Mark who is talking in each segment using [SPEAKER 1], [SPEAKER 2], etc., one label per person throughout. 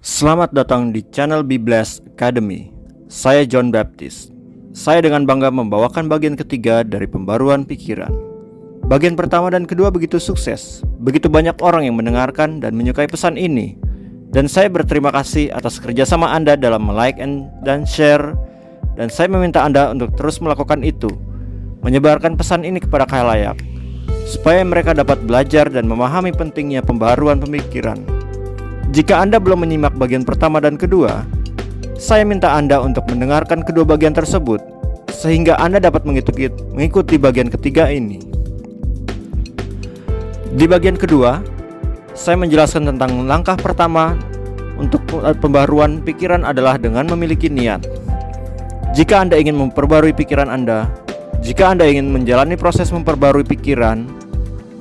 [SPEAKER 1] Selamat datang di channel Be Blessed Academy. Saya John Baptist. Saya dengan bangga membawakan bagian ketiga dari pembaruan pikiran. Bagian pertama dan kedua begitu sukses. Begitu banyak orang yang mendengarkan dan menyukai pesan ini. Dan saya berterima kasih atas kerjasama Anda dalam like dan share. Dan saya meminta Anda untuk terus melakukan itu, menyebarkan pesan ini kepada khalayak, supaya mereka dapat belajar dan memahami pentingnya pembaruan pemikiran. Jika Anda belum menyimak bagian pertama dan kedua, saya minta Anda untuk mendengarkan kedua bagian tersebut, sehingga Anda dapat mengikuti bagian ketiga ini. Di bagian kedua, saya menjelaskan tentang langkah pertama untuk pembaruan pikiran adalah dengan memiliki niat. Jika Anda ingin memperbarui pikiran Anda, jika Anda ingin menjalani proses memperbarui pikiran,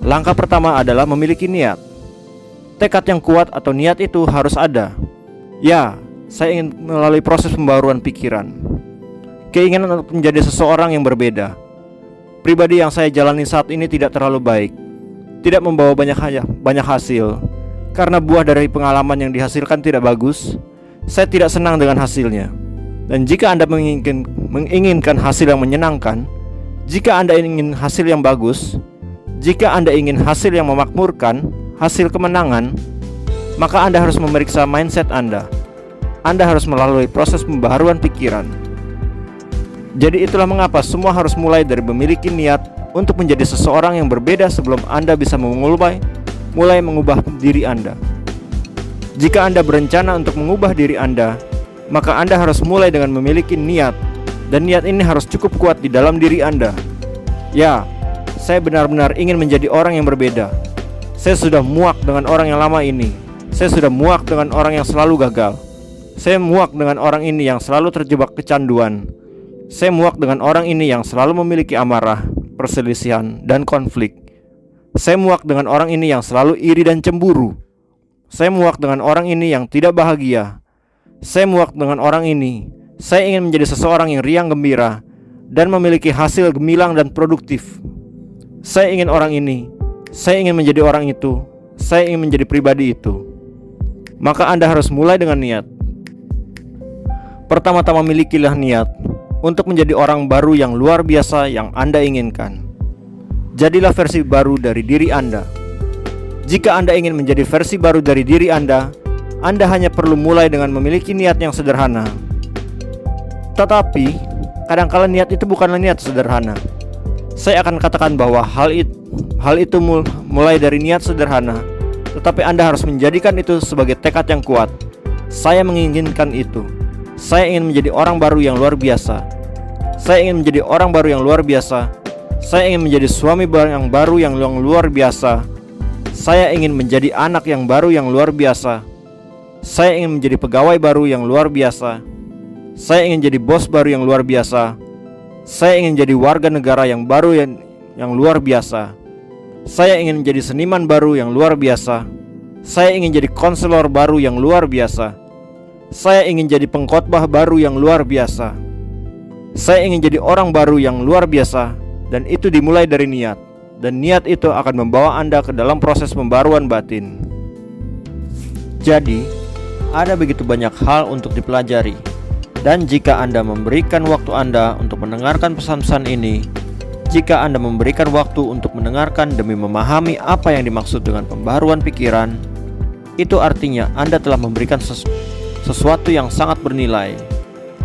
[SPEAKER 1] langkah pertama adalah memiliki niat. Tekad yang kuat atau niat itu harus ada. Ya, saya ingin melalui proses pembaruan pikiran. Keinginan untuk menjadi seseorang yang berbeda. Pribadi yang saya jalani saat ini tidak terlalu baik, tidak membawa banyak hasil. Karena buah dari pengalaman yang dihasilkan tidak bagus, saya tidak senang dengan hasilnya. Dan jika Anda menginginkan hasil yang menyenangkan, jika Anda ingin hasil yang bagus, jika Anda ingin hasil yang memakmurkan, hasil kemenangan, maka Anda harus memeriksa mindset Anda. Anda harus melalui proses pembaharuan pikiran. Jadi itulah mengapa semua harus mulai dari memiliki niat untuk menjadi seseorang yang berbeda sebelum Anda bisa mulai mengubah diri Anda. Jika Anda berencana untuk mengubah diri Anda, maka Anda harus mulai dengan memiliki niat. Dan niat ini harus cukup kuat di dalam diri Anda. Ya, saya benar-benar ingin menjadi orang yang berbeda. Saya sudah muak dengan orang yang lama ini. Saya sudah muak dengan orang yang selalu gagal. Saya muak dengan orang ini yang selalu terjebak kecanduan. Saya muak dengan orang ini yang selalu memiliki amarah, perselisihan, dan konflik. Saya muak dengan orang ini yang selalu iri dan cemburu. Saya muak dengan orang ini yang tidak bahagia. Saya muak dengan orang ini. Saya ingin menjadi seseorang yang riang gembira dan memiliki hasil gemilang dan produktif. Saya ingin orang ini. Saya ingin menjadi orang itu. Saya ingin menjadi pribadi itu. Maka Anda harus mulai dengan niat. Pertama-tama milikilah niat untuk menjadi orang baru yang luar biasa yang Anda inginkan. Jadilah versi baru dari diri Anda. Jika Anda ingin menjadi versi baru dari diri Anda hanya perlu mulai dengan memiliki niat yang sederhana. Tetapi kadang-kala niat itu bukanlah niat sederhana. Saya akan katakan bahwa hal itu mulai dari niat sederhana, tetapi Anda harus menjadikan itu sebagai tekad yang kuat. Saya menginginkan itu. Saya ingin menjadi orang baru yang luar biasa. Saya ingin menjadi orang baru yang luar biasa. Saya ingin menjadi suami yang baru yang luar biasa. Saya ingin menjadi anak yang baru yang luar biasa. Saya ingin menjadi pegawai baru yang luar biasa. Saya ingin jadi bos baru yang luar biasa. Saya ingin jadi warga negara yang baru yang luar biasa. Saya ingin menjadi seniman baru yang luar biasa. Saya ingin jadi konselor baru yang luar biasa. Saya ingin jadi pengkhotbah baru yang luar biasa. Saya ingin jadi orang baru yang luar biasa. Dan itu dimulai dari niat. Dan niat itu akan membawa Anda ke dalam proses pembaruan batin. Jadi, ada begitu banyak hal untuk dipelajari. Dan jika Anda memberikan waktu Anda untuk mendengarkan pesan-pesan ini, jika Anda memberikan waktu untuk mendengarkan demi memahami apa yang dimaksud dengan pembaruan pikiran, itu artinya Anda telah memberikan sesuatu yang sangat bernilai.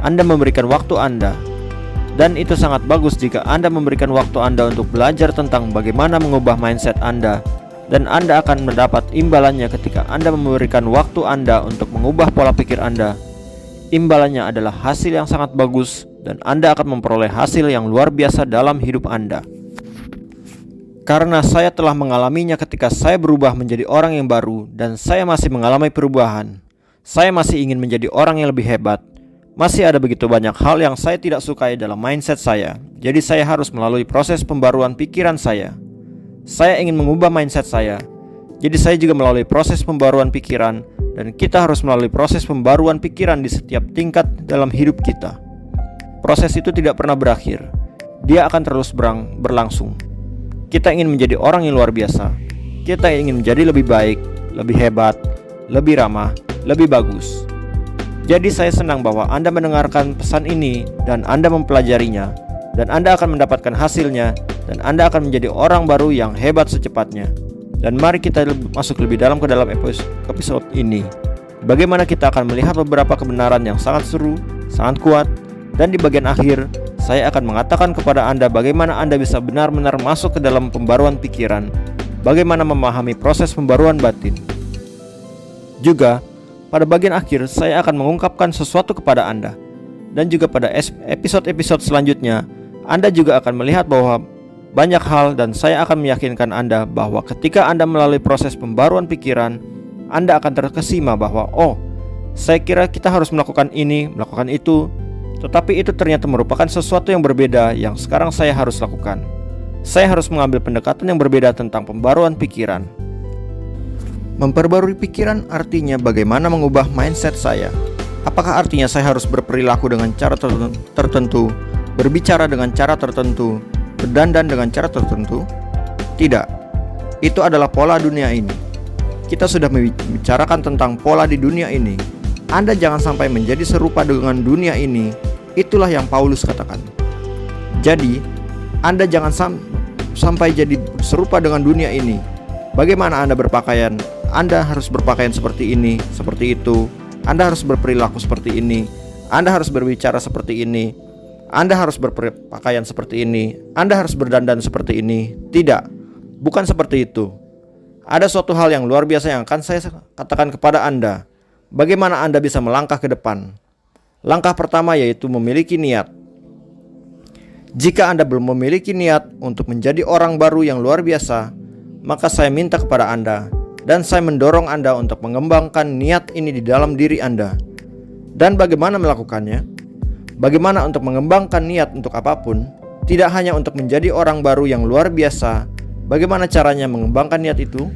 [SPEAKER 1] Anda memberikan waktu Anda. Dan itu sangat bagus jika Anda memberikan waktu Anda untuk belajar tentang bagaimana mengubah mindset Anda. Dan Anda akan mendapat imbalannya ketika Anda memberikan waktu Anda untuk mengubah pola pikir Anda. Imbalannya adalah hasil yang sangat bagus dan Anda akan memperoleh hasil yang luar biasa dalam hidup Anda. Karena saya telah mengalaminya ketika saya berubah menjadi orang yang baru dan saya masih mengalami perubahan. Saya masih ingin menjadi orang yang lebih hebat. Masih ada begitu banyak hal yang saya tidak sukai dalam mindset saya. Jadi saya harus melalui proses pembaruan pikiran saya. Saya ingin mengubah mindset saya. Jadi saya juga melalui proses pembaruan pikiran. Dan kita harus melalui proses pembaruan pikiran di setiap tingkat dalam hidup kita. Proses itu tidak pernah berakhir. Dia akan terus berlangsung. Kita ingin menjadi orang yang luar biasa. Kita ingin menjadi lebih baik, lebih hebat, lebih ramah, lebih bagus. Jadi saya senang bahwa Anda mendengarkan pesan ini dan Anda mempelajarinya, dan Anda akan mendapatkan hasilnya, dan Anda akan menjadi orang baru yang hebat secepatnya. Dan mari kita masuk lebih dalam ke dalam episode ini. Bagaimana kita akan melihat beberapa kebenaran yang sangat seru, sangat kuat, dan di bagian akhir saya akan mengatakan kepada Anda bagaimana Anda bisa benar-benar masuk ke dalam pembaruan pikiran, bagaimana memahami proses pembaruan batin. Juga, pada bagian akhir saya akan mengungkapkan sesuatu kepada Anda. Dan juga pada episode-episode selanjutnya, Anda juga akan melihat bahwa banyak hal, dan saya akan meyakinkan Anda bahwa ketika Anda melalui proses pembaruan pikiran, Anda akan terkesima bahwa saya kira kita harus melakukan ini, melakukan itu, tetapi itu ternyata merupakan sesuatu yang berbeda yang sekarang saya harus lakukan. Saya harus mengambil pendekatan yang berbeda tentang pembaruan pikiran. Memperbarui pikiran artinya bagaimana mengubah mindset saya. Apakah artinya saya harus berperilaku dengan cara tertentu, berbicara dengan cara tertentu, berdandan dengan cara tertentu? Tidak. Itu adalah pola dunia ini. Kita sudah membicarakan tentang pola di dunia ini. Anda jangan sampai menjadi serupa dengan dunia ini. Itulah yang Paulus katakan. Jadi, Anda jangan sampai jadi serupa dengan dunia ini. Bagaimana Anda berpakaian? Anda harus berpakaian seperti ini, seperti itu. Anda harus berperilaku seperti ini. Anda harus berbicara seperti ini. Anda harus berpakaian seperti ini. Anda harus berdandan seperti ini. Tidak, bukan seperti itu. Ada suatu hal yang luar biasa yang akan saya katakan kepada Anda. Bagaimana Anda bisa melangkah ke depan? Langkah pertama yaitu memiliki niat. Jika Anda belum memiliki niat untuk menjadi orang baru yang luar biasa, maka saya minta kepada Anda, dan saya mendorong Anda untuk mengembangkan niat ini di dalam diri Anda. Dan bagaimana melakukannya? Bagaimana untuk mengembangkan niat untuk apapun? Tidak hanya untuk menjadi orang baru yang luar biasa. Bagaimana caranya mengembangkan niat itu?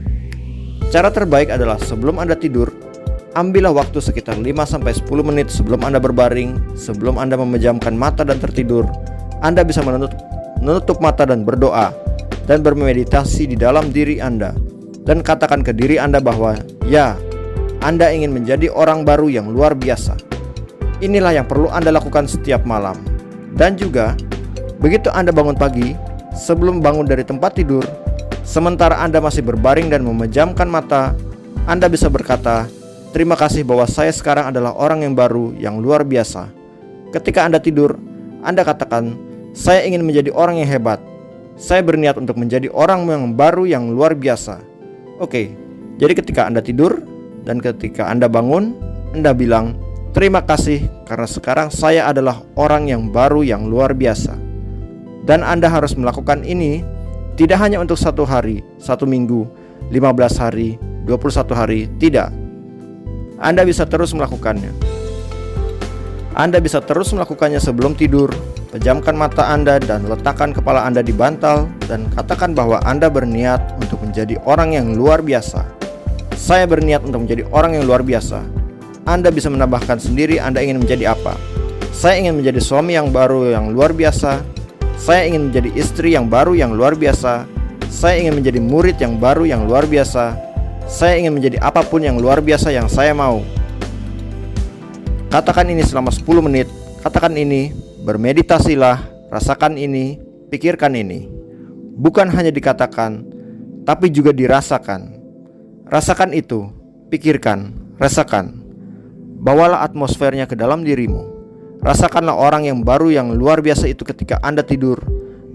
[SPEAKER 1] Cara terbaik adalah sebelum Anda tidur, ambillah waktu sekitar 5-10 menit sebelum Anda berbaring, sebelum Anda memejamkan mata dan tertidur. Anda bisa menutup mata dan berdoa, dan bermeditasi di dalam diri Anda. Dan katakan ke diri Anda bahwa, ya, Anda ingin menjadi orang baru yang luar biasa. Inilah yang perlu Anda lakukan setiap malam. Dan juga, begitu Anda bangun pagi, sebelum bangun dari tempat tidur, sementara Anda masih berbaring dan memejamkan mata, Anda bisa berkata, terima kasih bahwa saya sekarang adalah orang yang baru yang luar biasa. Ketika Anda tidur, Anda katakan, saya ingin menjadi orang yang hebat. Saya berniat untuk menjadi orang yang baru yang luar biasa. Oke, jadi ketika Anda tidur dan ketika Anda bangun, Anda bilang, terima kasih karena sekarang saya adalah orang yang baru yang luar biasa. Dan Anda harus melakukan ini tidak hanya untuk 1 hari, 1 minggu, 15 hari, 21 hari, tidak. Anda bisa terus melakukannya. Anda bisa terus melakukannya sebelum tidur. Pejamkan mata Anda dan letakkan kepala Anda di bantal dan katakan bahwa Anda berniat untuk menjadi orang yang luar biasa. Saya berniat untuk menjadi orang yang luar biasa. Anda bisa menambahkan sendiri Anda ingin menjadi apa. Saya ingin menjadi suami yang baru yang luar biasa. Saya ingin menjadi istri yang baru yang luar biasa. Saya ingin menjadi murid yang baru yang luar biasa. Saya ingin menjadi apapun yang luar biasa yang saya mau. Katakan ini selama 10 menit. Katakan ini, bermeditasilah, rasakan ini, pikirkan ini. Bukan hanya dikatakan, tapi juga dirasakan. Rasakan itu, pikirkan, rasakan. Bawalah atmosfernya ke dalam dirimu. Rasakanlah orang yang baru yang luar biasa itu ketika Anda tidur.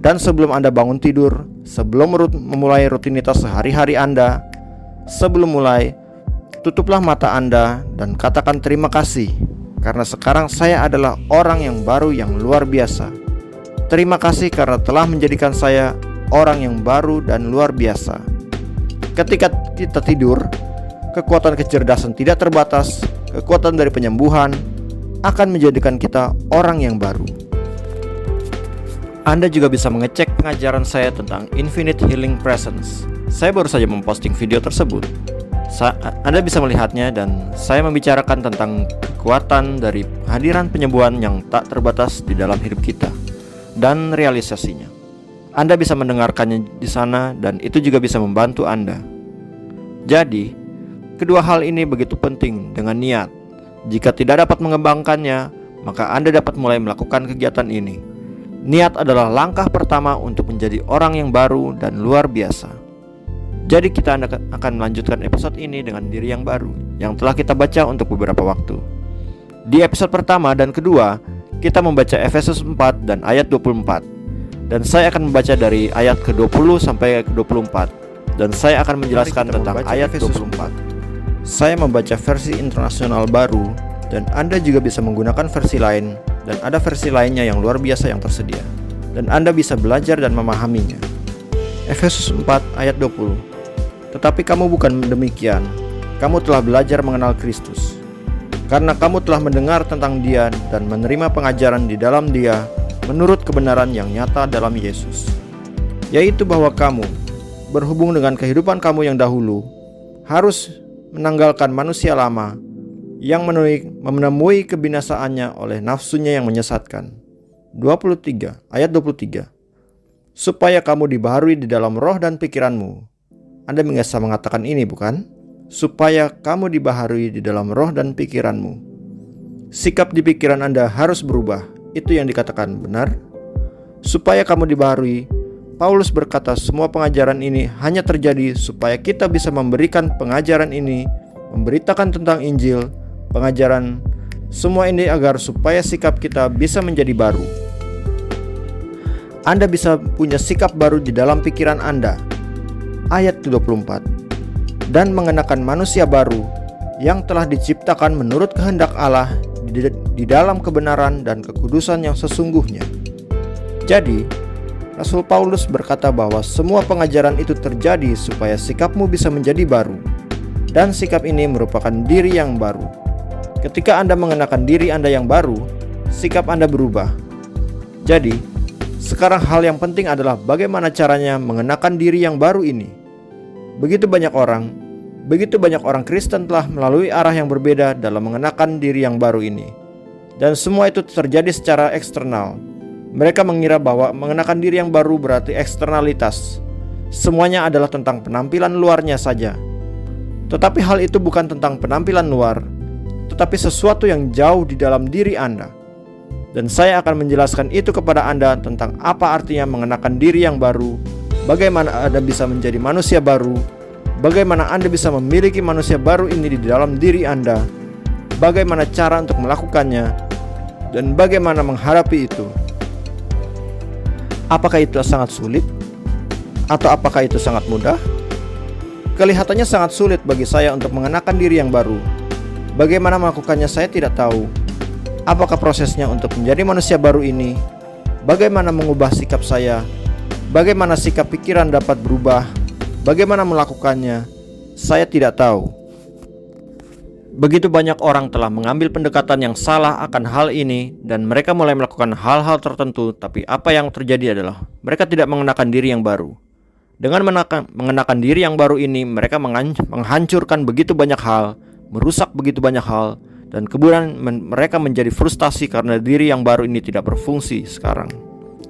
[SPEAKER 1] Dan sebelum Anda bangun tidur, sebelum memulai rutinitas sehari-hari Anda, sebelum mulai, tutuplah mata Anda dan katakan terima kasih. Karena sekarang saya adalah orang yang baru yang luar biasa. Terima kasih karena telah menjadikan saya orang yang baru dan luar biasa. Ketika kita tidur, kekuatan kecerdasan tidak terbatas, kekuatan dari penyembuhan akan menjadikan kita orang yang baru. Anda juga bisa mengecek pengajaran saya tentang Infinite Healing Presence. Saya baru saja memposting video tersebut. Anda bisa melihatnya dan saya membicarakan tentang kekuatan dari kehadiran penyembuhan yang tak terbatas di dalam hidup kita dan realisasinya. Anda bisa mendengarkannya di sana dan itu juga bisa membantu Anda. Jadi, Kedua hal ini begitu penting dengan niat. Jika tidak dapat mengembangkannya, maka Anda dapat mulai melakukan kegiatan ini. Niat adalah langkah pertama untuk menjadi orang yang baru dan luar biasa. Jadi kita akan melanjutkan episode ini dengan diri yang baru yang telah kita baca untuk beberapa waktu. Di episode pertama dan kedua, kita membaca Efesus 4 dan ayat 24. Dan saya akan membaca dari ayat ke-20 sampai ke-24. Dan saya akan menjelaskan tentang ayat 24. Saya membaca versi internasional baru, dan Anda juga bisa menggunakan versi lain, dan ada versi lainnya yang luar biasa yang tersedia, dan Anda bisa belajar dan memahaminya. Efesus 4 ayat 20. Tetapi kamu bukan demikian, kamu telah belajar mengenal Kristus, karena kamu telah mendengar tentang Dia dan menerima pengajaran di dalam Dia menurut kebenaran yang nyata dalam Yesus, yaitu bahwa kamu, berhubung dengan kehidupan kamu yang dahulu, harus menanggalkan manusia lama yang menemui kebinasaannya oleh nafsunya yang menyesatkan. 23 ayat 23. Supaya kamu dibaharui di dalam roh dan pikiranmu. Anda biasa mengatakan ini, bukan? Supaya kamu dibaharui di dalam roh dan pikiranmu. Sikap di pikiran Anda harus berubah. Itu yang dikatakan benar. Supaya kamu dibaharui, Paulus berkata semua pengajaran ini hanya terjadi supaya kita bisa memberikan pengajaran ini, memberitakan tentang Injil, pengajaran, semua ini agar supaya sikap kita bisa menjadi baru. Anda bisa punya sikap baru di dalam pikiran Anda. Ayat 24. Dan mengenakan manusia baru yang telah diciptakan menurut kehendak Allah di dalam kebenaran dan kekudusan yang sesungguhnya. Jadi, Rasul Paulus berkata bahwa semua pengajaran itu terjadi supaya sikapmu bisa menjadi baru. Dan sikap ini merupakan diri yang baru. Ketika Anda mengenakan diri Anda yang baru, sikap Anda berubah. Jadi, sekarang hal yang penting adalah bagaimana caranya mengenakan diri yang baru ini. Begitu banyak orang Kristen telah melalui arah yang berbeda dalam mengenakan diri yang baru ini. Dan semua itu terjadi secara eksternal. Mereka mengira bahwa mengenakan diri yang baru berarti eksternalitas. Semuanya adalah tentang penampilan luarnya saja. Tetapi hal itu bukan tentang penampilan luar, tetapi sesuatu yang jauh di dalam diri Anda. Dan saya akan menjelaskan itu kepada Anda tentang apa artinya mengenakan diri yang baru, bagaimana Anda bisa menjadi manusia baru, bagaimana Anda bisa memiliki manusia baru ini di dalam diri Anda, bagaimana cara untuk melakukannya, dan bagaimana menghadapi itu. Apakah itu sangat sulit? Atau apakah itu sangat mudah? Kelihatannya sangat sulit bagi saya untuk mengenakan diri yang baru. Bagaimana melakukannya saya tidak tahu. Apakah prosesnya untuk menjadi manusia baru ini? Bagaimana mengubah sikap saya? Bagaimana sikap pikiran dapat berubah? Bagaimana melakukannya? Saya tidak tahu. Begitu banyak orang telah mengambil pendekatan yang salah akan hal ini dan mereka mulai melakukan hal-hal tertentu, tapi apa yang terjadi adalah mereka tidak mengenakan diri yang baru. Dengan mengenakan diri yang baru ini, mereka menghancurkan begitu banyak hal, merusak begitu banyak hal, dan kemudian mereka menjadi frustasi karena diri yang baru ini tidak berfungsi sekarang.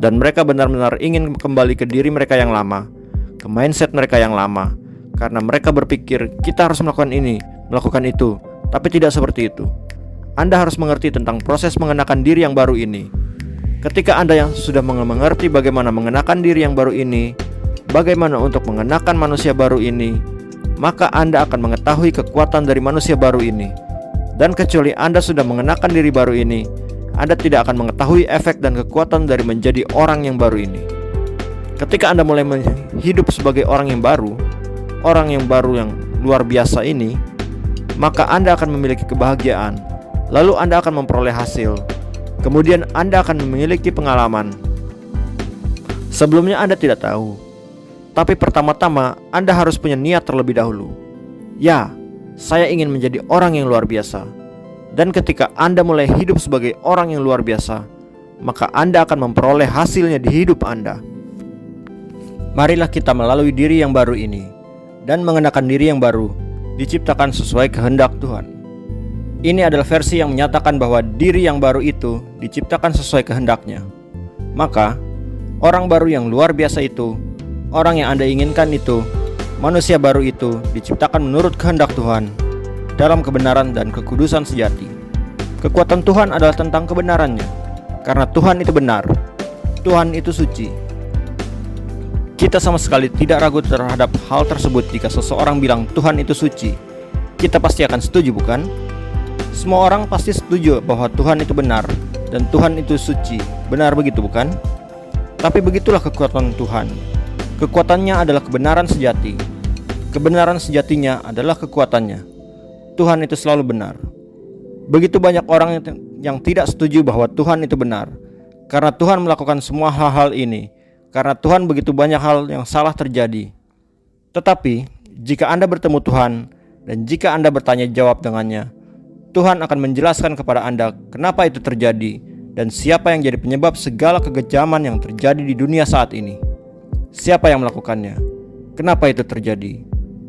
[SPEAKER 1] Dan mereka benar-benar ingin kembali ke diri mereka yang lama, ke mindset mereka yang lama, karena mereka berpikir kita harus melakukan ini, melakukan itu. Tapi tidak seperti itu. Anda harus mengerti tentang proses mengenakan diri yang baru ini. Ketika Anda yang sudah mengerti bagaimana mengenakan diri yang baru ini, bagaimana untuk mengenakan manusia baru ini, maka Anda akan mengetahui kekuatan dari manusia baru ini. Dan kecuali Anda sudah mengenakan diri baru ini, Anda tidak akan mengetahui efek dan kekuatan dari menjadi orang yang baru ini. Ketika Anda mulai hidup sebagai orang yang baru yang luar biasa ini, maka Anda akan memiliki kebahagiaan. Lalu Anda akan memperoleh hasil. Kemudian Anda akan memiliki pengalaman. Sebelumnya Anda tidak tahu. Tapi pertama-tama Anda harus punya niat terlebih dahulu. Ya, saya ingin menjadi orang yang luar biasa. Dan ketika Anda mulai hidup sebagai orang yang luar biasa, maka Anda akan memperoleh hasilnya di hidup Anda. Marilah kita melalui diri yang baru ini dan mengenakan diri yang baru, diciptakan sesuai kehendak Tuhan. Ini adalah versi yang menyatakan bahwa diri yang baru itu diciptakan sesuai kehendaknya. Maka, orang baru yang luar biasa itu, orang yang Anda inginkan itu, Manusia baru itu diciptakan menurut kehendak Tuhan dalam kebenaran dan kekudusan sejati. Kekuatan Tuhan adalah tentang kebenarannya, karena Tuhan itu benar, Tuhan itu suci. Kita sama sekali tidak ragu terhadap hal tersebut. Jika seseorang bilang Tuhan itu suci, kita pasti akan setuju, bukan? Semua orang pasti setuju bahwa Tuhan itu benar dan Tuhan itu suci. Benar begitu, bukan? Tapi begitulah kekuatan Tuhan. Kekuatannya adalah kebenaran sejati. Kebenaran sejatinya adalah kekuatannya. Tuhan itu selalu benar. Begitu banyak orang yang tidak setuju bahwa Tuhan itu benar, karena Tuhan melakukan semua hal-hal ini, karena Tuhan begitu banyak hal yang salah terjadi. Tetapi jika Anda bertemu Tuhan dan jika Anda bertanya jawab dengannya, Tuhan akan menjelaskan kepada Anda kenapa itu terjadi dan siapa yang jadi penyebab segala kekejaman yang terjadi di dunia saat ini. Siapa yang melakukannya? Kenapa itu terjadi?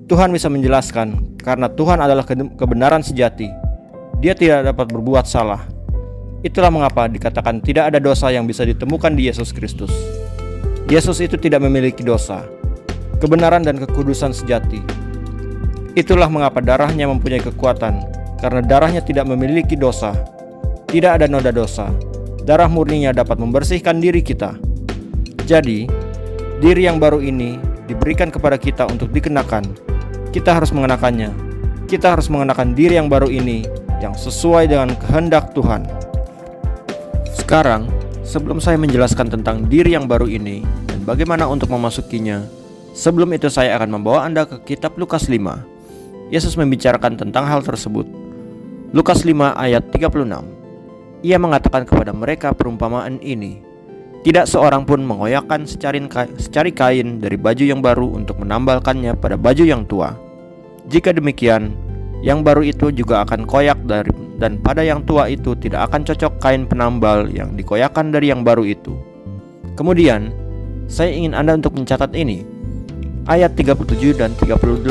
[SPEAKER 1] Tuhan bisa menjelaskan karena Tuhan adalah kebenaran sejati. Dia tidak dapat berbuat salah. Itulah mengapa dikatakan tidak ada dosa yang bisa ditemukan di Yesus Kristus. Yesus itu tidak memiliki dosa, kebenaran dan kekudusan sejati. Itulah mengapa darahnya mempunyai kekuatan, karena darahnya tidak memiliki dosa. Tidak ada noda dosa. Darah murninya dapat membersihkan diri kita. Jadi diri yang baru ini diberikan kepada kita untuk dikenakan. Kita harus mengenakannya. Kita harus mengenakan diri yang baru ini yang sesuai dengan kehendak Tuhan. Sekarang, sebelum saya menjelaskan tentang diri yang baru ini dan bagaimana untuk memasukinya, sebelum itu saya akan membawa Anda ke kitab Lukas 5. Yesus membicarakan tentang hal tersebut. Lukas 5 ayat 36. Ia mengatakan kepada mereka perumpamaan ini. Tidak seorang pun mengoyakkan secari kain dari baju yang baru untuk menambalkannya pada baju yang tua. Jika demikian, yang baru itu juga akan koyak dan pada yang tua itu tidak akan cocok kain penambal yang dikoyakkan dari yang baru itu. Kemudian, saya ingin Anda untuk mencatat ini. Ayat 37 dan 38.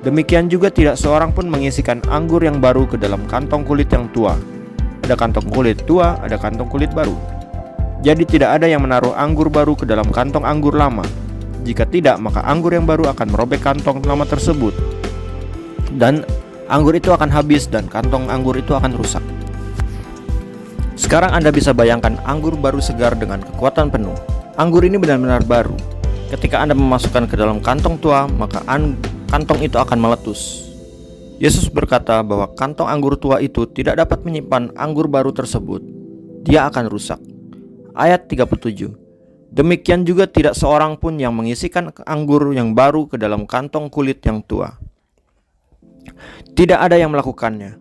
[SPEAKER 1] Demikian juga tidak seorang pun mengisikan anggur yang baru ke dalam kantong kulit yang tua. Ada kantong kulit tua, ada kantong kulit baru. Jadi tidak ada yang menaruh anggur baru ke dalam kantong anggur lama. Jika tidak, maka anggur yang baru akan merobek kantong lama tersebut, dan anggur itu akan habis dan kantong anggur itu akan rusak. Sekarang Anda bisa bayangkan anggur baru segar dengan kekuatan penuh. Anggur ini benar-benar baru. Ketika Anda memasukkan ke dalam kantong tua, maka kantong itu akan meletus. Yesus berkata bahwa kantong anggur tua itu tidak dapat menyimpan anggur baru tersebut. Dia akan rusak. Ayat 37. Demikian juga tidak seorang pun yang mengisikan anggur yang baru ke dalam kantong kulit yang tua. Tidak ada yang melakukannya,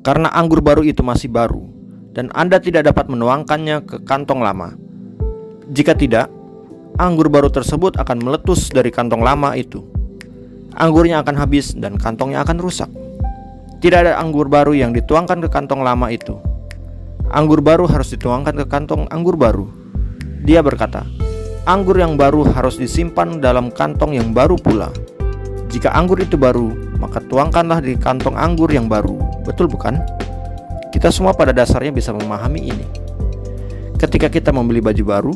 [SPEAKER 1] karena anggur baru itu masih baru, dan Anda tidak dapat menuangkannya ke kantong lama. Jika tidak, anggur baru tersebut akan meletus dari kantong lama itu. Anggurnya akan habis dan kantongnya akan rusak. Tidak ada anggur baru yang dituangkan ke kantong lama itu. Anggur baru harus dituangkan ke kantong anggur baru. Dia berkata, anggur yang baru harus disimpan dalam kantong yang baru pula. Jika anggur itu baru, maka tuangkanlah di kantong anggur yang baru. Betul bukan? Kita semua pada dasarnya bisa memahami ini. Ketika kita membeli baju baru,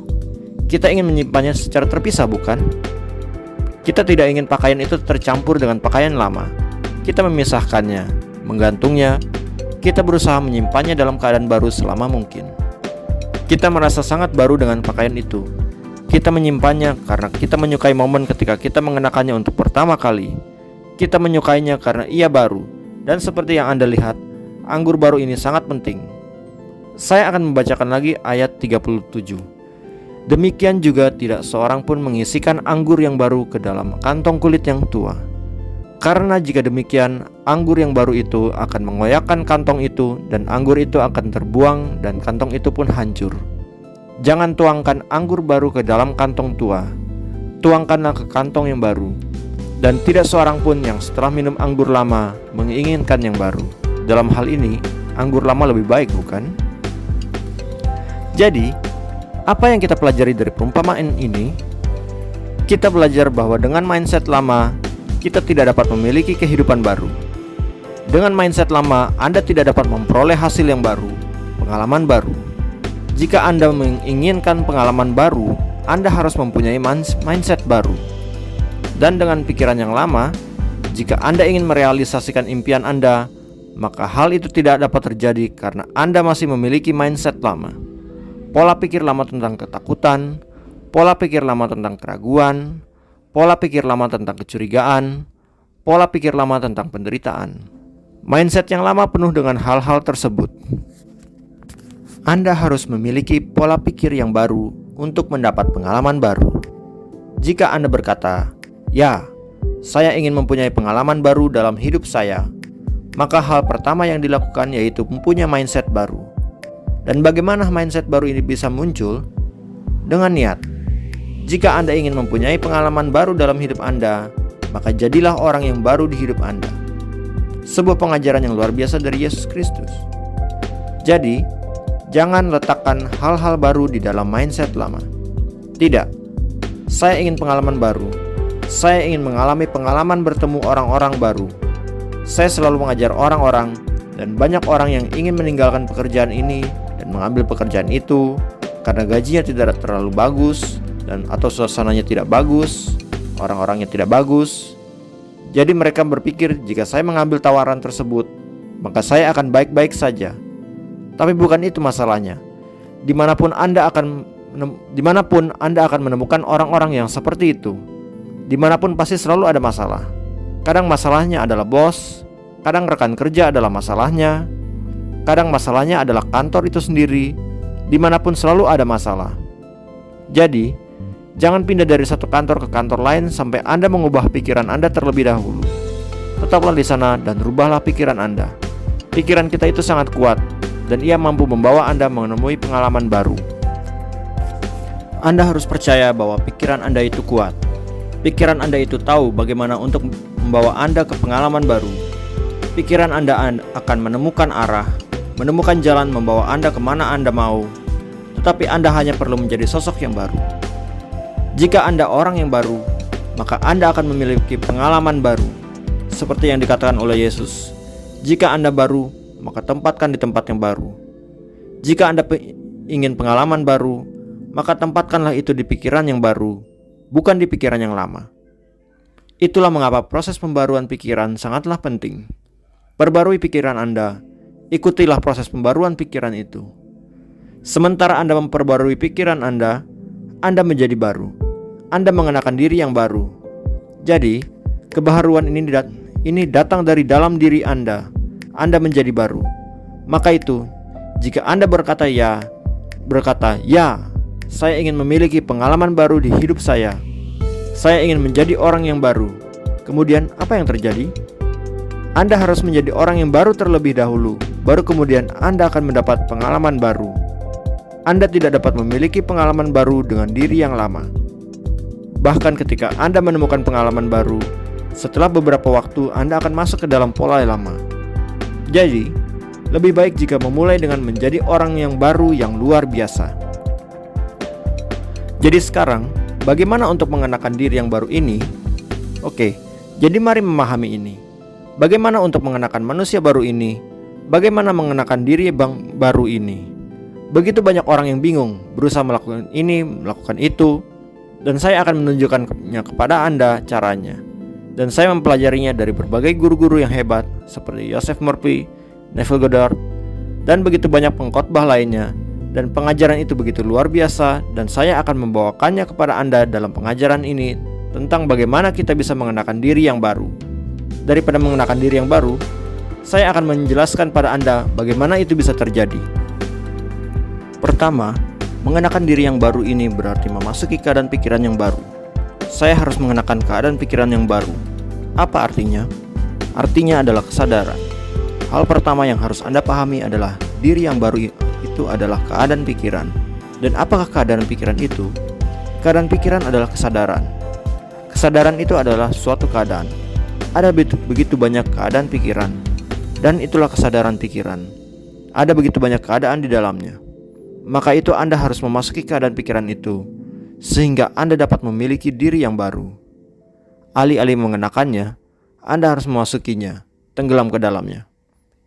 [SPEAKER 1] kita ingin menyimpannya secara terpisah, bukan? Kita tidak ingin pakaian itu tercampur dengan pakaian lama. Kita memisahkannya, menggantungnya. Kita berusaha menyimpannya dalam keadaan baru selama mungkin. Kita merasa sangat baru dengan pakaian itu. Kita menyimpannya karena kita menyukai momen ketika kita mengenakannya untuk pertama kali. Kita menyukainya karena ia baru. Dan seperti yang Anda lihat, anggur baru ini sangat penting. Saya akan membacakan lagi ayat 37. Demikian juga tidak seorang pun mengisikan anggur yang baru ke dalam kantong kulit yang tua. Karena jika demikian, anggur yang baru itu akan mengoyakkan kantong itu, dan anggur itu akan terbuang, dan kantong itu pun hancur. Jangan tuangkan anggur baru ke dalam kantong tua. Tuangkanlah ke kantong yang baru. Dan tidak seorang pun yang setelah minum anggur lama menginginkan yang baru. Dalam hal ini, anggur lama lebih baik, bukan? Jadi, apa yang kita pelajari dari perumpamaan ini? Kita belajar bahwa dengan mindset lama, kita tidak dapat memiliki kehidupan baru. Dengan mindset lama, Anda tidak dapat memperoleh hasil yang baru, pengalaman baru. Jika Anda menginginkan pengalaman baru, Anda harus mempunyai mindset baru. Dan dengan pikiran yang lama, jika Anda ingin merealisasikan impian Anda, maka hal itu tidak dapat terjadi karena Anda masih memiliki mindset lama. Pola pikir lama tentang ketakutan, pola pikir lama tentang keraguan, pola pikir lama tentang kecurigaan, pola pikir lama tentang penderitaan. Mindset yang lama penuh dengan hal-hal tersebut. Anda harus memiliki pola pikir yang baru untuk mendapat pengalaman baru. Jika Anda berkata, "Ya, saya ingin mempunyai pengalaman baru dalam hidup saya," maka hal pertama yang dilakukan yaitu mempunyai mindset baru. Dan bagaimana mindset baru ini bisa muncul? Dengan niat. Jika Anda ingin mempunyai pengalaman baru dalam hidup Anda, maka jadilah orang yang baru di hidup Anda. Sebuah pengajaran yang luar biasa dari Yesus Kristus. Jadi, jangan letakkan hal-hal baru di dalam mindset lama. Tidak, saya ingin pengalaman baru. Saya ingin mengalami pengalaman bertemu orang-orang baru. Saya selalu mengajar orang-orang, dan banyak orang yang ingin meninggalkan pekerjaan ini dan mengambil pekerjaan itu karena gajinya tidak terlalu bagus dan atau suasananya tidak bagus, orang-orangnya tidak bagus. Jadi mereka berpikir jika saya mengambil tawaran tersebut, maka saya akan baik-baik saja. Tapi bukan itu masalahnya. Dimanapun Anda akan menemukan orang-orang yang seperti itu. Dimanapun pasti selalu ada masalah. Kadang masalahnya adalah bos, kadang rekan kerja adalah masalahnya, kadang masalahnya adalah kantor itu sendiri. Dimanapun selalu ada masalah. Jadi, jangan pindah dari satu kantor ke kantor lain sampai Anda mengubah pikiran Anda terlebih dahulu. Tetaplah di sana dan rubahlah pikiran Anda. Pikiran kita itu sangat kuat, dan ia mampu membawa Anda menemui pengalaman baru. Anda harus percaya bahwa pikiran Anda itu kuat. Pikiran Anda itu tahu bagaimana untuk membawa Anda ke pengalaman baru. Pikiran Anda akan menemukan arah, menemukan jalan membawa Anda kemana Anda mau. Tetapi Anda hanya perlu menjadi sosok yang baru. Jika Anda orang yang baru, maka Anda akan memiliki pengalaman baru. Seperti yang dikatakan oleh Yesus, jika Anda baru, maka tempatkan di tempat yang baru. Jika Anda ingin pengalaman baru, maka tempatkanlah itu di pikiran yang baru, bukan di pikiran yang lama. Itulah mengapa proses pembaruan pikiran sangatlah penting. Perbarui pikiran Anda, ikutilah proses pembaruan pikiran itu. Sementara Anda memperbarui pikiran Anda menjadi baru. Anda mengenakan diri yang baru. Jadi, kebaharuan ini datang dari dalam diri Anda. Anda menjadi baru. Maka itu, jika Anda berkata ya, saya ingin memiliki pengalaman baru di hidup saya. Saya ingin menjadi orang yang baru. Kemudian apa yang terjadi? Anda harus menjadi orang yang baru terlebih dahulu. Baru kemudian Anda akan mendapat pengalaman baru. Anda tidak dapat memiliki pengalaman baru dengan diri yang lama. Bahkan ketika Anda menemukan pengalaman baru, setelah beberapa waktu Anda akan masuk ke dalam pola yang lama. Jadi, lebih baik jika memulai dengan menjadi orang yang baru yang luar biasa. Jadi sekarang, bagaimana untuk mengenakan diri yang baru ini? Oke, jadi mari memahami ini. Bagaimana untuk mengenakan manusia baru ini? Bagaimana mengenakan diri baru ini? Begitu banyak orang yang bingung, berusaha melakukan ini, melakukan itu, dan saya akan menunjukkannya kepada Anda caranya. Dan saya mempelajarinya dari berbagai guru-guru yang hebat seperti Joseph Murphy, Neville Goddard, dan begitu banyak pengkhotbah lainnya. Dan pengajaran itu begitu luar biasa, dan saya akan membawakannya kepada Anda dalam pengajaran ini tentang bagaimana kita bisa mengenakan diri yang baru. Daripada mengenakan diri yang baru, saya akan menjelaskan pada Anda bagaimana itu bisa terjadi. Pertama, mengenakan diri yang baru ini berarti memasuki keadaan pikiran yang baru. Saya harus mengenakan keadaan pikiran yang baru. Apa artinya? Artinya adalah kesadaran. Hal pertama yang harus Anda pahami adalah diri yang baru itu adalah keadaan pikiran. Dan apakah keadaan pikiran itu? Keadaan pikiran adalah kesadaran. Kesadaran itu adalah suatu keadaan. Ada begitu banyak keadaan pikiran, dan itulah kesadaran pikiran. Ada begitu banyak keadaan di dalamnya. Maka itu Anda harus memasuki keadaan pikiran itu, sehingga Anda dapat memiliki diri yang baru. Alih-alih mengenakannya, Anda harus memasukinya, tenggelam ke dalamnya.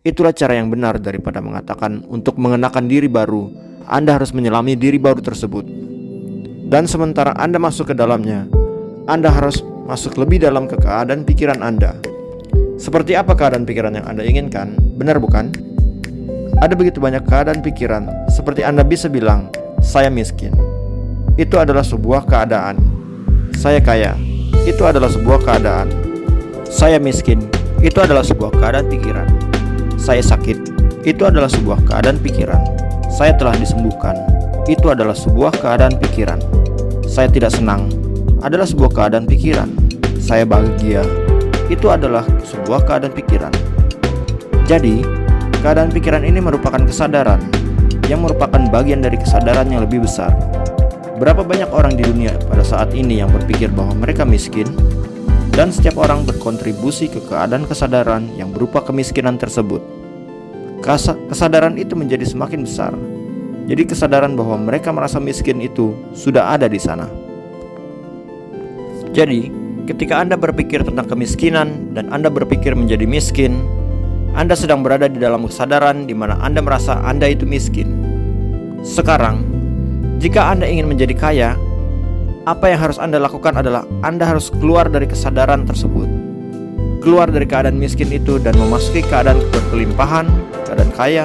[SPEAKER 1] Itulah cara yang benar daripada mengatakan untuk mengenakan diri baru, Anda harus menyelami diri baru tersebut. Dan sementara Anda masuk ke dalamnya, Anda harus masuk lebih dalam ke keadaan pikiran Anda. Seperti apa keadaan pikiran yang Anda inginkan? Benar bukan? Ada begitu banyak keadaan pikiran, seperti Anda bisa bilang, saya miskin. Itu adalah sebuah keadaan. Saya kaya. Itu adalah sebuah keadaan. Saya miskin. Itu adalah sebuah keadaan pikiran. Saya sakit. Itu adalah sebuah keadaan pikiran. Saya telah disembuhkan. Itu adalah sebuah keadaan pikiran. Saya tidak senang. Adalah sebuah keadaan pikiran. Saya bahagia. Itu adalah sebuah keadaan pikiran. Jadi, keadaan pikiran ini merupakan kesadaran yang merupakan bagian dari kesadaran yang lebih besar. Berapa banyak orang di dunia pada saat ini yang berpikir bahwa mereka miskin, dan setiap orang berkontribusi ke keadaan kesadaran yang berupa kemiskinan tersebut. Kesadaran itu menjadi semakin besar. Jadi kesadaran bahwa mereka merasa miskin itu sudah ada di sana. Jadi, ketika Anda berpikir tentang kemiskinan dan Anda berpikir menjadi miskin, Anda sedang berada di dalam kesadaran di mana Anda merasa Anda itu miskin. Sekarang, jika Anda ingin menjadi kaya, apa yang harus Anda lakukan adalah Anda harus keluar dari kesadaran tersebut. Keluar dari keadaan miskin itu dan memasuki keadaan berkelimpahan, keadaan kaya,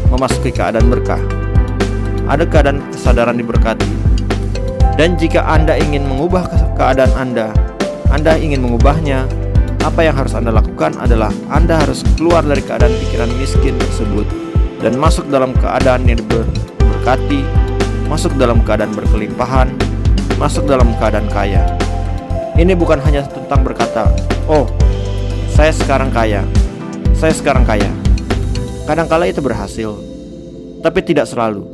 [SPEAKER 1] memasuki keadaan berkah. Ada keadaan kesadaran diberkati. Dan jika Anda ingin mengubah keadaan Anda ingin mengubahnya, apa yang harus Anda lakukan adalah Anda harus keluar dari keadaan pikiran miskin tersebut dan masuk dalam keadaan yang diberkati, masuk dalam keadaan berkelimpahan, masuk dalam keadaan kaya. Ini bukan hanya tentang berkata, oh, saya sekarang kaya. Kadang-kala itu berhasil, tapi tidak selalu.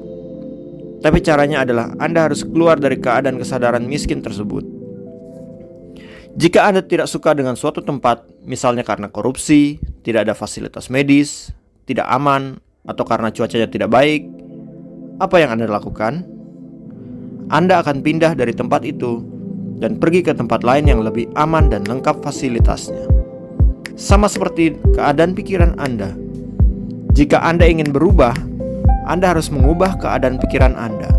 [SPEAKER 1] Tapi caranya adalah Anda harus keluar dari keadaan kesadaran miskin tersebut. Jika Anda tidak suka dengan suatu tempat, misalnya karena korupsi, tidak ada fasilitas medis, tidak aman, atau karena cuacanya tidak baik, apa yang Anda lakukan? Anda akan pindah dari tempat itu dan pergi ke tempat lain yang lebih aman dan lengkap fasilitasnya. Sama seperti keadaan pikiran Anda. Jika Anda ingin berubah, Anda harus mengubah keadaan pikiran Anda.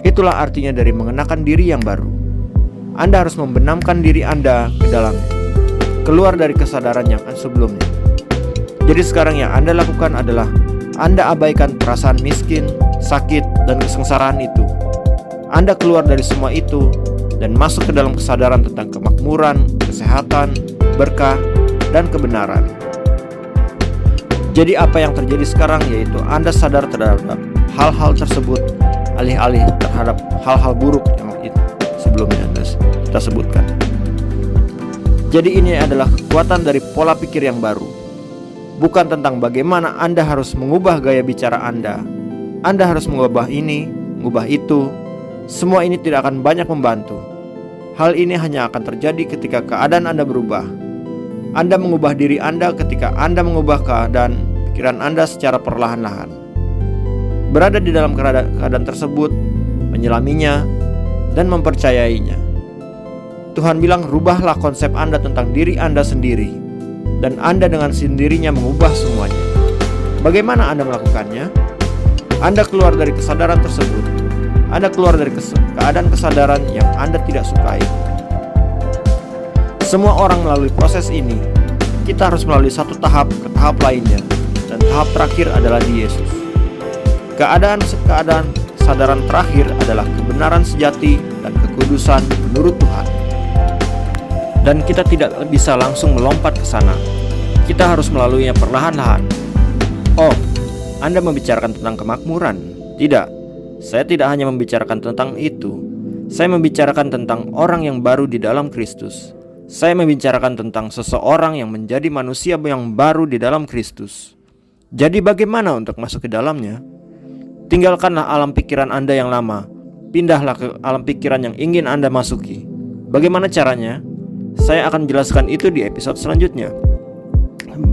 [SPEAKER 1] Itulah artinya dari mengenakan diri yang baru. Anda harus membenamkan diri Anda ke dalamnya, keluar dari kesadaran yang sebelumnya. Jadi sekarang yang Anda lakukan adalah Anda abaikan perasaan miskin, sakit, dan kesengsaraan itu. Anda keluar dari semua itu dan masuk ke dalam kesadaran tentang kemakmuran, kesehatan, berkah, dan kebenaran. Jadi apa yang terjadi sekarang yaitu Anda sadar terhadap hal-hal tersebut alih-alih terhadap hal-hal buruk yang sebelumnya kita sebutkan. Jadi ini adalah kekuatan dari pola pikir yang baru. Bukan tentang bagaimana Anda harus mengubah gaya bicara Anda. Anda harus mengubah ini, mengubah itu. Semua ini tidak akan banyak membantu. Hal ini hanya akan terjadi ketika keadaan Anda berubah. Anda mengubah diri Anda ketika Anda mengubah keadaan pikiran Anda secara perlahan-lahan. Berada di dalam keadaan tersebut, menyelaminya, dan mempercayainya. Tuhan bilang, rubahlah konsep Anda tentang diri Anda sendiri, dan Anda dengan sendirinya mengubah semuanya. Bagaimana Anda melakukannya? Anda keluar dari kesadaran tersebut. Anda keluar dari keadaan kesadaran yang Anda tidak sukai. Semua orang melalui proses ini. Kita harus melalui satu tahap ke tahap lainnya, dan tahap terakhir adalah di Yesus. Keadaan kesadaran terakhir adalah kebenaran sejati dan kekudusan menurut Tuhan. Dan kita tidak bisa langsung melompat ke sana. Kita harus melaluinya perlahan-lahan. Oh, Anda membicarakan tentang kemakmuran? Tidak, saya tidak hanya membicarakan tentang itu. Saya membicarakan tentang orang yang baru di dalam Kristus. Saya membicarakan tentang seseorang yang menjadi manusia yang baru di dalam Kristus. Jadi bagaimana untuk masuk ke dalamnya? Tinggalkanlah alam pikiran Anda yang lama. Pindahlah ke alam pikiran yang ingin Anda masuki. Bagaimana caranya? Saya akan jelaskan itu di episode selanjutnya.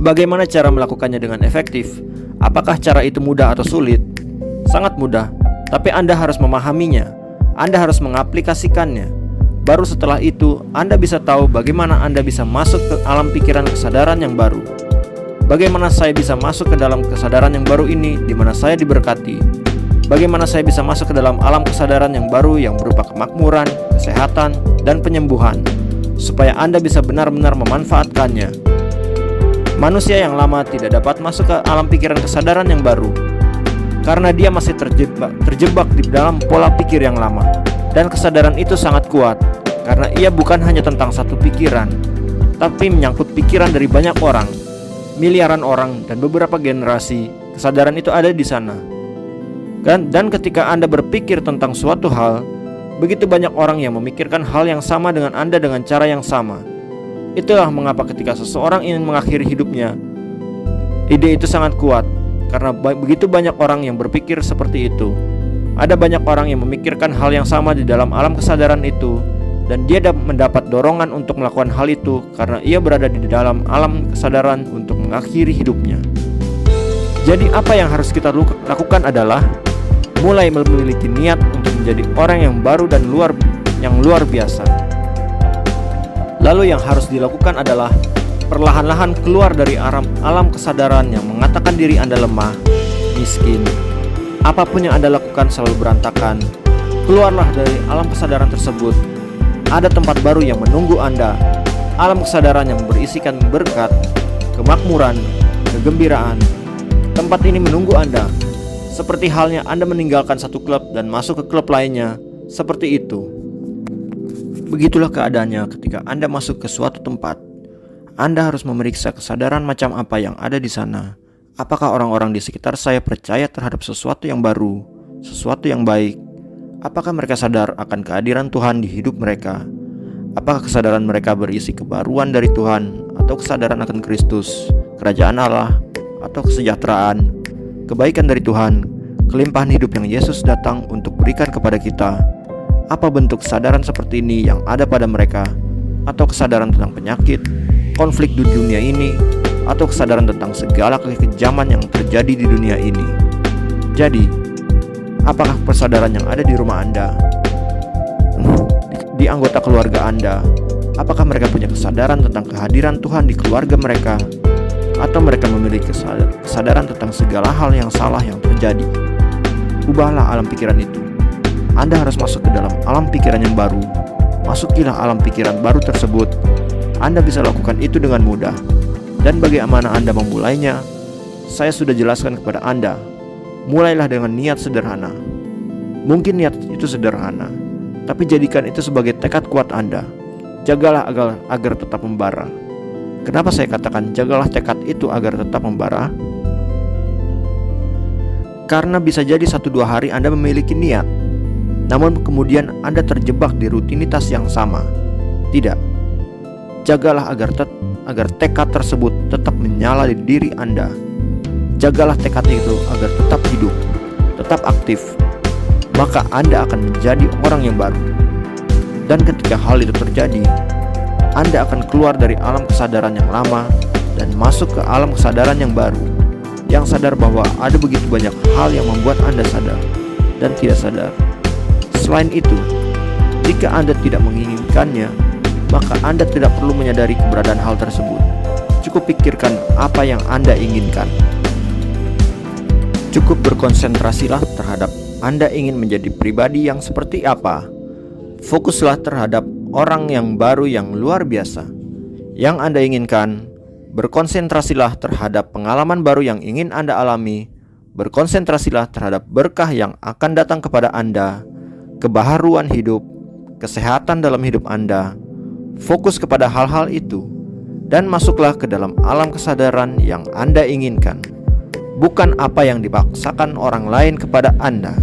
[SPEAKER 1] Bagaimana cara melakukannya dengan efektif? Apakah cara itu mudah atau sulit? Sangat mudah, tapi Anda harus memahaminya. Anda harus mengaplikasikannya. Baru setelah itu, Anda bisa tahu bagaimana Anda bisa masuk ke alam pikiran kesadaran yang baru. Bagaimana saya bisa masuk ke dalam kesadaran yang baru ini, di mana saya diberkati. Bagaimana saya bisa masuk ke dalam alam kesadaran yang baru yang berupa kemakmuran, kesehatan, dan penyembuhan. supaya Anda bisa benar-benar memanfaatkannya. Manusia yang lama tidak dapat masuk ke alam pikiran kesadaran yang baru karena dia masih terjebak di dalam pola pikir yang lama. Dan kesadaran itu sangat kuat karena ia bukan hanya tentang satu pikiran, tapi menyangkut pikiran dari banyak orang, miliaran orang, dan beberapa generasi. Kesadaran itu ada di sana. Dan ketika Anda berpikir tentang suatu hal, begitu banyak orang yang memikirkan hal yang sama dengan Anda dengan cara yang sama. Itulah mengapa ketika seseorang ingin mengakhiri hidupnya, ide itu sangat kuat karena begitu banyak orang yang berpikir seperti itu. Ada banyak orang yang memikirkan hal yang sama di dalam alam kesadaran itu, dan dia mendapat dorongan untuk melakukan hal itu karena ia berada di dalam alam kesadaran untuk mengakhiri hidupnya. Jadi apa yang harus kita lakukan adalah mulai memiliki niat untuk menjadi orang yang baru dan luar biasa. Lalu yang harus dilakukan adalah perlahan-lahan keluar dari alam kesadaran yang mengatakan diri Anda lemah, miskin. Apapun yang Anda lakukan selalu berantakan. Keluarlah dari alam kesadaran tersebut. Ada tempat baru yang menunggu Anda. Alam kesadaran yang berisikan berkat, kemakmuran, kegembiraan. Tempat ini menunggu Anda. Seperti halnya Anda meninggalkan satu klub dan masuk ke klub lainnya. Seperti itu. Begitulah keadaannya ketika Anda masuk ke suatu tempat. Anda harus memeriksa kesadaran macam apa yang ada di sana. Apakah orang-orang di sekitar saya percaya terhadap sesuatu yang baru, sesuatu yang baik? Apakah mereka sadar akan kehadiran Tuhan di hidup mereka? Apakah kesadaran mereka berisi kebaruan dari Tuhan, atau kesadaran akan Kristus, kerajaan Allah, atau kesejahteraan, kebaikan dari Tuhan, kelimpahan hidup yang Yesus datang untuk berikan kepada kita? Apa bentuk kesadaran seperti ini yang ada pada mereka? Atau kesadaran tentang penyakit, konflik di dunia ini, atau kesadaran tentang segala kekejaman yang terjadi di dunia ini? Jadi, apakah kesadaran yang ada di rumah Anda, di anggota keluarga Anda? Apakah mereka punya kesadaran tentang kehadiran Tuhan di keluarga mereka? Atau mereka memiliki kesadaran tentang segala hal yang salah yang terjadi? Ubahlah alam pikiran itu. Anda harus masuk ke dalam alam pikiran yang baru. Masukilah alam pikiran baru tersebut. Anda bisa lakukan itu dengan mudah. Dan bagaimana Anda memulainya? Saya sudah jelaskan kepada Anda. Mulailah dengan niat sederhana. Mungkin niat itu sederhana, tapi jadikan itu sebagai tekad kuat Anda. Jagalah agar tetap membara. Kenapa saya katakan jagalah tekad itu agar tetap membara? Karena bisa jadi 1-2 hari Anda memiliki niat, namun kemudian Anda terjebak di rutinitas yang sama. Tidak. Jagalah agar tekad tersebut tetap menyala di diri Anda. Jagalah tekad itu agar tetap hidup, tetap aktif. Maka Anda akan menjadi orang yang baru. Dan ketika hal itu terjadi, Anda akan keluar dari alam kesadaran yang lama dan masuk ke alam kesadaran yang baru, yang sadar bahwa ada begitu banyak hal yang membuat Anda sadar dan tidak sadar. Selain itu, jika Anda tidak menginginkannya, maka Anda tidak perlu menyadari keberadaan hal tersebut. Cukup pikirkan apa yang Anda inginkan. Cukup berkonsentrasilah terhadap Anda ingin menjadi pribadi yang seperti apa. Fokuslah terhadap orang yang baru yang luar biasa yang Anda inginkan. Berkonsentrasilah terhadap pengalaman baru yang ingin Anda alami. Berkonsentrasilah terhadap berkah yang akan datang kepada Anda, kebaharuan hidup, kesehatan dalam hidup Anda. Fokus kepada hal-hal itu dan masuklah ke dalam alam kesadaran yang Anda inginkan, bukan apa yang dipaksakan orang lain kepada Anda.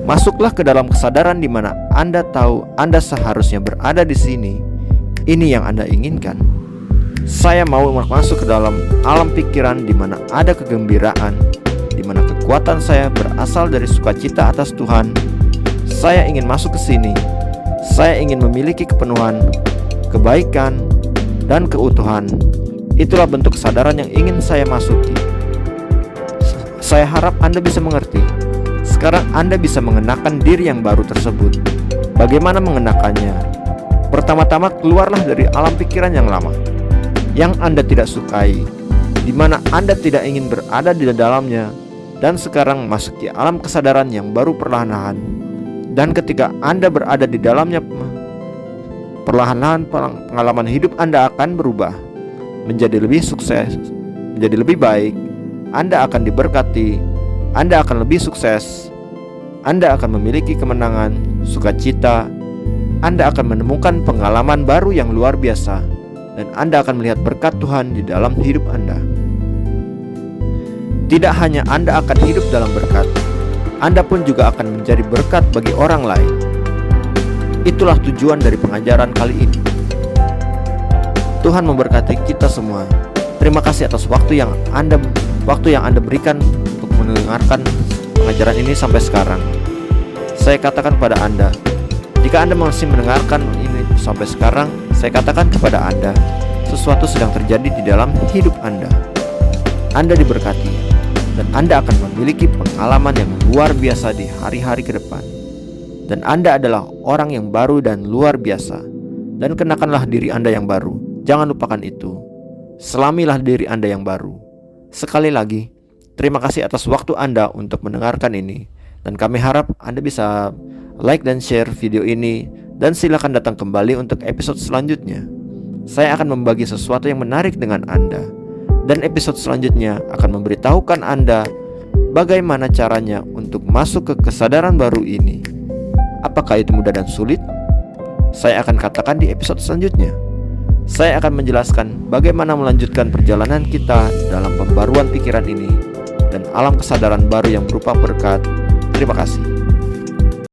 [SPEAKER 1] Masuklah ke dalam kesadaran di mana Anda tahu Anda seharusnya berada di sini. Ini yang Anda inginkan. Saya mau masuk ke dalam alam pikiran di mana ada kegembiraan, di mana kekuatan saya berasal dari sukacita atas Tuhan. Saya ingin masuk ke sini. Saya ingin memiliki kepenuhan, kebaikan, dan keutuhan. Itulah bentuk kesadaran yang ingin saya masuki. Saya harap Anda bisa mengerti. Sekarang Anda bisa mengenakan diri yang baru tersebut. Bagaimana mengenakannya? Pertama-tama keluarlah dari alam pikiran yang lama, yang Anda tidak sukai, di mana Anda tidak ingin berada di dalamnya, dan sekarang masuki alam kesadaran yang baru perlahan-lahan. Dan ketika Anda berada di dalamnya, perlahan-lahan pengalaman hidup Anda akan berubah menjadi lebih sukses, menjadi lebih baik. Anda akan diberkati, Anda akan lebih sukses, Anda akan memiliki kemenangan, sukacita, Anda akan menemukan pengalaman baru yang luar biasa, dan Anda akan melihat berkat Tuhan di dalam hidup Anda. Tidak hanya Anda akan hidup dalam berkat, Anda pun juga akan menjadi berkat bagi orang lain. Itulah tujuan dari pengajaran kali ini. Tuhan memberkati kita semua. Terima kasih atas waktu yang Anda berikan untuk mendengarkan pengajaran ini sampai sekarang. Saya katakan kepada Anda, jika Anda masih mendengarkan ini sampai sekarang, saya katakan kepada Anda, sesuatu sedang terjadi di dalam hidup Anda. Anda diberkati, dan Anda akan memiliki pengalaman yang luar biasa di hari-hari ke depan. Dan Anda adalah orang yang baru dan luar biasa. Dan kenakanlah diri Anda yang baru. Jangan lupakan itu. Selamilah diri Anda yang baru. Sekali lagi, terima kasih atas waktu Anda untuk mendengarkan ini. Dan kami harap Anda bisa like dan share video ini. Dan silakan datang kembali untuk episode selanjutnya. Saya akan membagi sesuatu yang menarik dengan Anda. Dan episode selanjutnya akan memberitahukan Anda bagaimana caranya untuk masuk ke kesadaran baru ini. Apakah itu mudah dan sulit? Saya akan katakan di episode selanjutnya. Saya akan menjelaskan bagaimana melanjutkan perjalanan kita dalam pembaruan pikiran ini dan alam kesadaran baru yang berupa berkat. Terima kasih.